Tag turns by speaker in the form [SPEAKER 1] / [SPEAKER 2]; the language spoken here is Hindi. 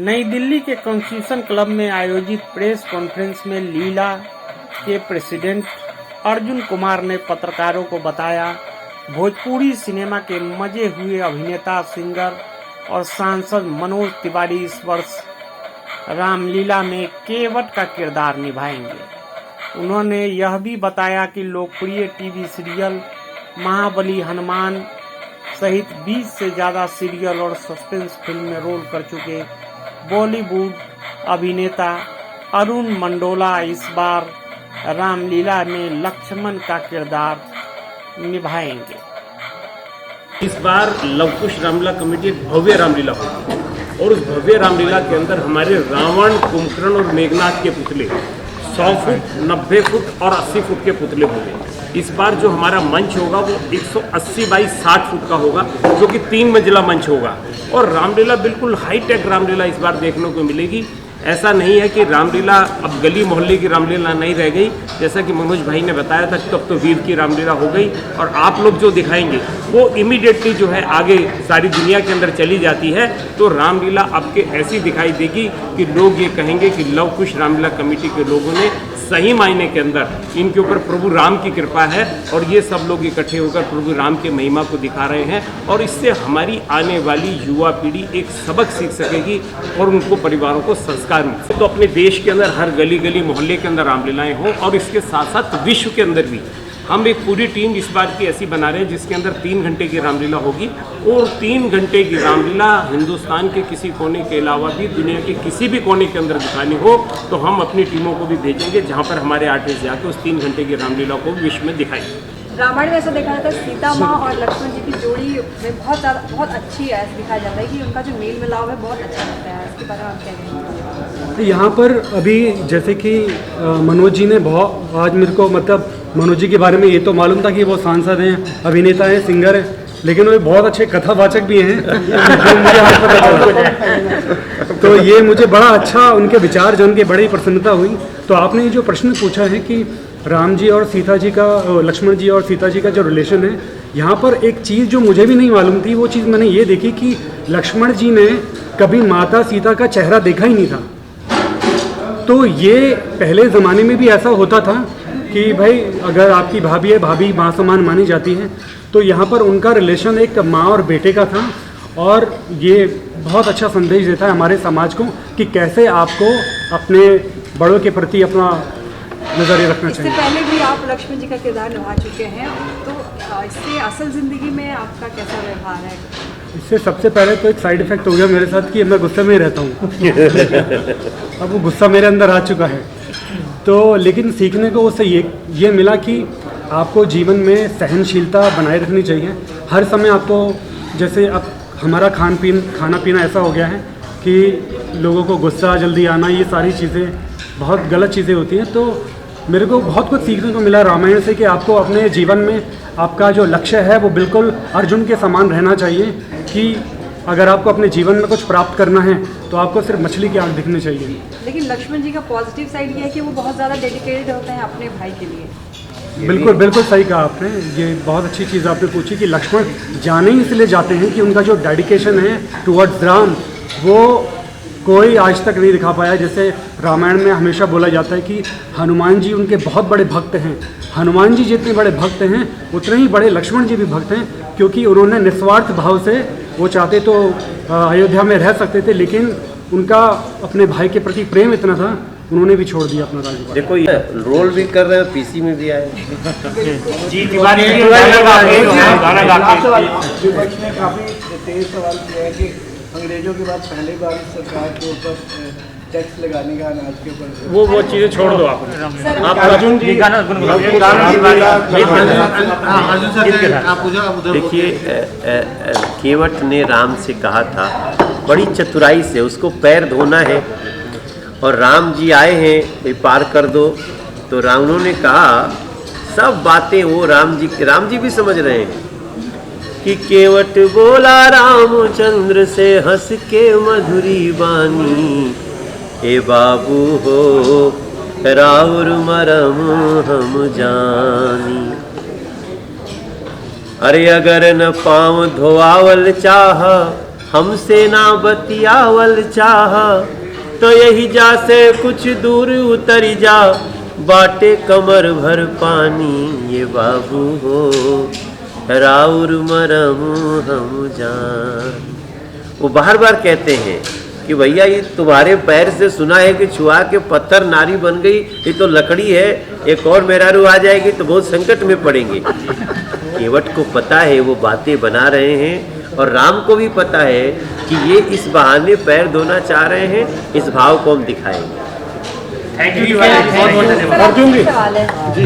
[SPEAKER 1] नई दिल्ली के कॉन्स्टिट्यूशन क्लब में आयोजित प्रेस कॉन्फ्रेंस में लीला के प्रेसिडेंट अर्जुन कुमार ने पत्रकारों को बताया, भोजपुरी सिनेमा के मजे हुए अभिनेता, सिंगर और सांसद मनोज तिवारी इस वर्ष रामलीला में केवट का किरदार निभाएंगे। उन्होंने यह भी बताया कि लोकप्रिय टीवी सीरियल महाबली, हनुमान सहित 20 से ज्यादा सीरियल और सस्पेंस फिल्म में रोल कर चुके बॉलीवुड अभिनेता अरुण मंडोला इस बार रामलीला में लक्ष्मण का किरदार निभाएंगे।
[SPEAKER 2] इस बार लवकुश रामलीला कमेटी एक भव्य रामलीला होगी और उस भव्य रामलीला के अंदर हमारे रावण, कुंभकर्ण और मेघनाथ के पुतले 100 फुट, 90 फुट और 80 फुट के पुतले होंगे। इस बार जो हमारा मंच होगा वो 180 बाई 60 फुट का होगा, जो कि 3 मंजिला मंच होगा। और रामलीला बिल्कुल हाईटेक रामलीला इस बार देखने को मिलेगी। ऐसा नहीं है कि रामलीला अब गली मोहल्ले की रामलीला नहीं रह गई, जैसा कि मनोज भाई ने बताया था, तब तो वीर की रामलीला हो गई। और आप लोग जो दिखाएंगे वो इमीडिएटली जो है आगे सारी दुनिया के अंदर चली जाती है। तो रामलीला आपके ऐसी दिखाई देगी कि लोग ये कहेंगे कि लवकुश रामलीला कमेटी के लोगों ने सही मायने के अंदर इनके ऊपर प्रभु राम की कृपा है और ये सब लोग इकट्ठे होकर प्रभु राम के महिमा को दिखा रहे हैं। और इससे हमारी आने वाली युवा पीढ़ी एक सबक सीख सकेगी और उनको परिवारों को संस्कार मिले। तो अपने देश के अंदर हर गली गली मोहल्ले के अंदर रामलीलाएं हों और इसके साथ साथ विश्व के अंदर भी हम एक पूरी टीम इस बार की ऐसी बना रहे हैं जिसके अंदर 3 घंटे की रामलीला होगी। और 3 घंटे की रामलीला हिंदुस्तान के किसी कोने के अलावा भी दुनिया के किसी भी कोने के अंदर दिखानी हो तो हम अपनी टीमों को भी भेजेंगे, जहां पर हमारे आर्टिस्ट जाकर उस 3 घंटे की रामलीला को विश्व में दिखाएंगे।
[SPEAKER 3] रामायण में ऐसा देखा जाता है, सीता माँ और लक्ष्मण जी की जोड़ी में बहुत अच्छी है। ऐसा दिखाया जाता है कि उनका जो मेल मिलाव है बहुत अच्छा लगता है। इसके बारे में आप क्या कहेंगे?
[SPEAKER 4] यहाँ पर अभी जैसे कि मनोज जी ने बहुत आज मेरे को मतलब मनोज जी के बारे में ये तो मालूम था कि वो सांसद हैं, अभिनेता हैं, सिंगर हैं, लेकिन वो बहुत अच्छे कथावाचक भी हैं जो मुझे आज पता चला। तो ये मुझे बड़ा अच्छा उनके विचार जान के बड़ी प्रसन्नता हुई। तो आपने ये जो प्रश्न पूछा है कि राम जी और सीता जी का, लक्ष्मण जी और सीता जी का जो रिलेशन है, यहाँ पर एक चीज़ जो मुझे भी नहीं मालूम थी, वो चीज़ मैंने ये देखी कि लक्ष्मण जी ने कभी माता सीता का चेहरा देखा ही नहीं था। तो ये पहले ज़माने में भी ऐसा होता था कि भाई अगर आपकी भाभी है, भाभी माँ समान मानी जाती है। तो यहाँ पर उनका रिलेशन एक माँ और बेटे का था और ये बहुत अच्छा संदेश देता है हमारे समाज को कि कैसे आपको अपने बड़ों के प्रति अपना नजरिया रखना चाहिए।
[SPEAKER 3] इससे पहले भी आप लक्ष्मण जी का किरदार निभा चुके हैं, तो इससे असल ज़िंदगी में आपका कैसा व्यवहार है?
[SPEAKER 4] इससे सबसे पहले तो एक साइड इफेक्ट हो गया मेरे साथ कि मैं गुस्से में ही रहता हूँ। अब वो गुस्सा मेरे अंदर आ चुका है। तो लेकिन सीखने को उससे ये मिला कि आपको जीवन में सहनशीलता बनाए रखनी चाहिए। हर समय आपको, जैसे अब हमारा खाना पीना ऐसा हो गया है कि लोगों को गुस्सा जल्दी आना, ये सारी चीज़ें बहुत गलत चीज़ें होती हैं। तो मेरे को बहुत कुछ सीखने को मिला रामायण से कि आपको अपने जीवन में आपका जो लक्ष्य है वो बिल्कुल अर्जुन के समान रहना चाहिए कि अगर आपको अपने जीवन में कुछ प्राप्त करना है तो आपको सिर्फ मछली की आँख दिखनी चाहिए।
[SPEAKER 3] लेकिन लक्ष्मण जी का पॉजिटिव साइड ये है कि वो बहुत ज़्यादा डेडिकेटेड होते हैं अपने भाई के लिए।
[SPEAKER 4] बिल्कुल सही कहा आपने। ये बहुत अच्छी चीज़ आपने पूछी कि लक्ष्मण जाने ही इसलिए जाते हैं कि उनका जो डेडिकेशन है टुवर्ड्स राम वो कोई आज तक नहीं दिखा पाया। जैसे रामायण में हमेशा बोला जाता है कि हनुमान जी उनके बहुत बड़े भक्त हैं। हनुमान जी जितने बड़े भक्त हैं उतने ही बड़े लक्ष्मण जी भी भक्त हैं, क्योंकि उन्होंने निस्वार्थ भाव से, वो चाहते तो अयोध्या में रह सकते थे, लेकिन उनका अपने भाई के प्रति प्रेम इतना था, उन्होंने भी छोड़ दिया अपना राज्य।
[SPEAKER 5] देखो ये रोल भी कर रहे हैं, पीसी में भी आए।
[SPEAKER 2] जी तिवारी
[SPEAKER 6] ने काफी तेज सवाल किया है कि अंग्रेजों के बाद पहली बार सरकार के ऊपर टैक्स लगाने का अनाज के ऊपर,
[SPEAKER 2] वो चीज़ें छोड़ दो आप
[SPEAKER 6] अर्जुन जी
[SPEAKER 5] देखिए, केवट ने राम से कहा था बड़ी चतुराई से, उसको पैर धोना है और राम जी आए हैं भाई पार कर दो। तो रावणों ने कहा सब बातें वो राम जी भी समझ रहे हैं कि केवट बोला रामचंद्र से हंस के मधुरी बानी, हे बाबू हो राउर मरम हम जानी। अरे अगर न पाँव धोआवल चाह, हमसे ना बतियावल चाह, तो यही जा से कुछ दूर उतर जा, बाटे कमर भर पानी ये बाबू हो, राउर मरम हम जान। वो बार बार कहते हैं कि भैया ये तुम्हारे पैर से सुना है कि छुआ के पत्थर नारी बन गई, ये तो लकड़ी है, एक और मेहरारू आ जाएगी तो बहुत संकट में पड़ेंगे। केवट को पता है वो बातें बना रहे हैं, और राम को भी पता है कि ये इस बहाने पैर धोना चाह रहे हैं, इस भाव को हम दिखाएंगे।
[SPEAKER 3] Thank you. बहुत बहुत धन्यवाद। अर्जुन जी सवाल है जी।